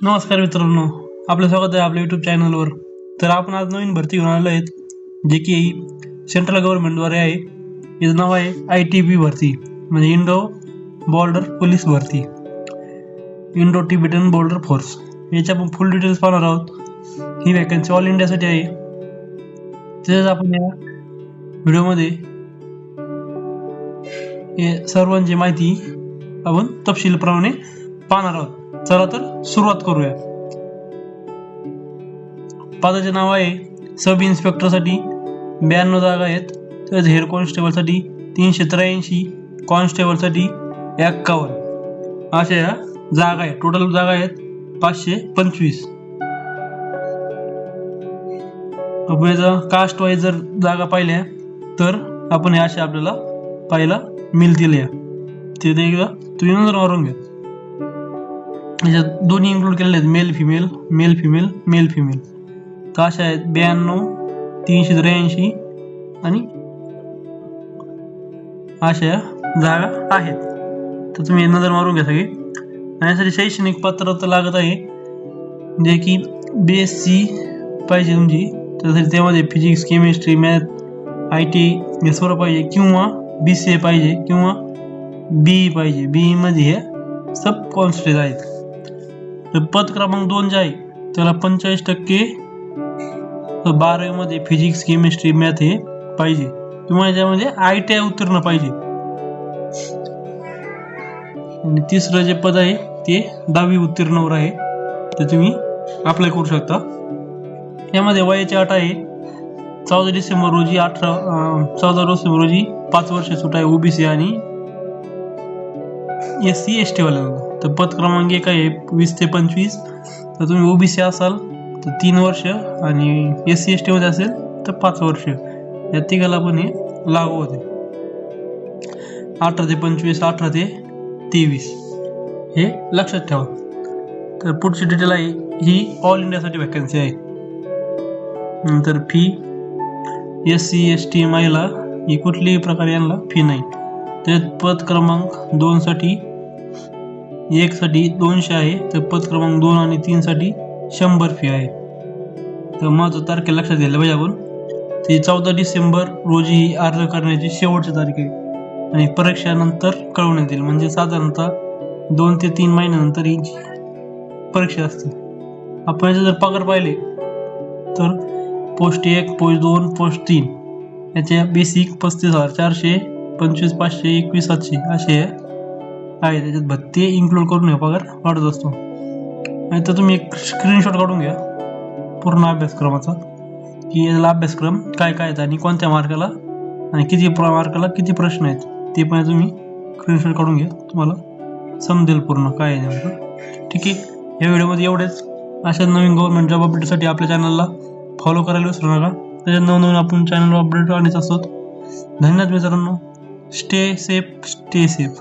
नमस्कार मित्रांनो, आपलं स्वागत आहे आपल्या यूट्यूब चॅनलवर. तर आपण आज नवीन भरती घेऊन आलो आहेत, जे की सेंट्रल गव्हर्नमेंटद्वारे आहे. याचं नाव आहे ITB भरती, म्हणजे इंडो बॉर्डर पोलीस भरती, इंडो टिबेटन बॉर्डर फोर्स. याच्या आपण फुल डिटेल्स पाहणार आहोत. ही वॅकन्सी ऑल इंडियासाठी आहे. तसेच आपण या व्हिडिओमध्ये सर्वांची माहिती आपण तपशीलप्रमाणे पाहणार आहोत. चला तर सुरुवात करूया. पदाचे नाव आहे सब इन्स्पेक्टरसाठी 92 जागा आहेत. तसेच हेड कॉन्स्टेबलसाठी 383, कॉन्स्टेबलसाठी 51. अशा या जागा आहेत. टोटल जागा आहेत 525. आपण याचा कास्ट वाईज जर जागा पाहिल्या तर आपण हे अशा आपल्याला पाहायला मिळतील. या तिथे एकदा तुम्ही नजर मारून घ्या. याच्यात दोन्ही इन्क्लूड केलेले आहेत, male female, male female, male female. तर अशा आहेत 92, 383 आणि अशा जागा आहेत. तर तुम्ही नजर मारून घ्या सगळे. आणि यासाठी शैक्षणिक पात्रता लागत आहे, जे की BSc पाहिजे तुमची. त्यासाठी त्यामध्ये फिजिक्स, केमिस्ट्री, मॅथ, IT हे सर्व पाहिजे, किंवा BCA पाहिजे, किंवा BE पाहिजे. BE मध्ये हे सब कॉन्स्टेबल आहेत. तर पद क्रमांक 2 जे आहे त्याला 45% 12वी मध्ये फिजिक्स, केमिस्ट्री, मॅथ हे पाहिजे, किंवा याच्यामध्ये ITI उत्तीर्ण पाहिजे. आणि तिसरं जे पद आहे ते 10वी उत्तीर्णवर आहे. तर तुम्ही अप्लाय करू शकता. यामध्ये वयाची अट आहे 14 डिसेंबर रोजी 14 5 वर्ष सूट आहे OBC आणि SC ST वाल्यांना. तर पद क्रमांक 1 आहे 20 ते 25. तर तुम्ही OBC असाल तर 3 वर्ष, आणि SC ST मध्ये असेल तर 5 वर्ष. या तिघाला पण हे लागू होते. 18 ते 25, 18 ते 23 हे लक्षात ठेवा. तर पुढची डिटेल आहे, ही ऑल इंडियासाठी वॅकन्सी आहे. नंतर फी SC ST महिला ही कुठल्याही प्रकारे यांना फी नाही. त्यात पद क्रमांक 2 साठी 1 साठी 200 आहे. तर पद क्रमांक 2 आणि 3 साठी 100 फी आहे. तर महत्त्वाची तारखे लक्षात घ्यायला पाहिजे आपण. ती 14 डिसेंबर रोजी ही अर्ज करण्याची शेवटची तारीख आहे, आणि परीक्षेनंतर कळवण्यात येईल. म्हणजे साधारणतः 2 ते 3 महिन्यानंतर ही परीक्षा असते. आपण याचे जर पगार पाहिले तर पोस्ट 1, पोस्ट 2, पोस्ट 3 याच्या बेसिक 35,400, 25,500, 21,700 असे आहे. त्याच्यात भत्ते इन्क्लूड करून हे पगार वाढत असतो. आणि तर तुम्ही एक स्क्रीनशॉट काढून घ्या पूर्ण अभ्यासक्रमाचा, की याला अभ्यासक्रम काय काय आहेत आणि कोणत्या मार्काला आणि किती मार्काला किती प्रश्न आहेत, ते पण तुम्ही स्क्रीनशॉट काढून घ्या. तुम्हाला समजेल पूर्ण काय आहे नेमकं. ठीक आहे. या व्हिडिओमध्ये एवढेच. अशा नवीन गव्हर्नमेंट जॉब अपडेटसाठी आपल्या चॅनलला फॉलो करायला विसरू नका. त्याच्यात नवनवीन आपण चॅनलवर अपडेट आणत असतो. धन्यवाद मित्रांनो. Stay safe, stay safe.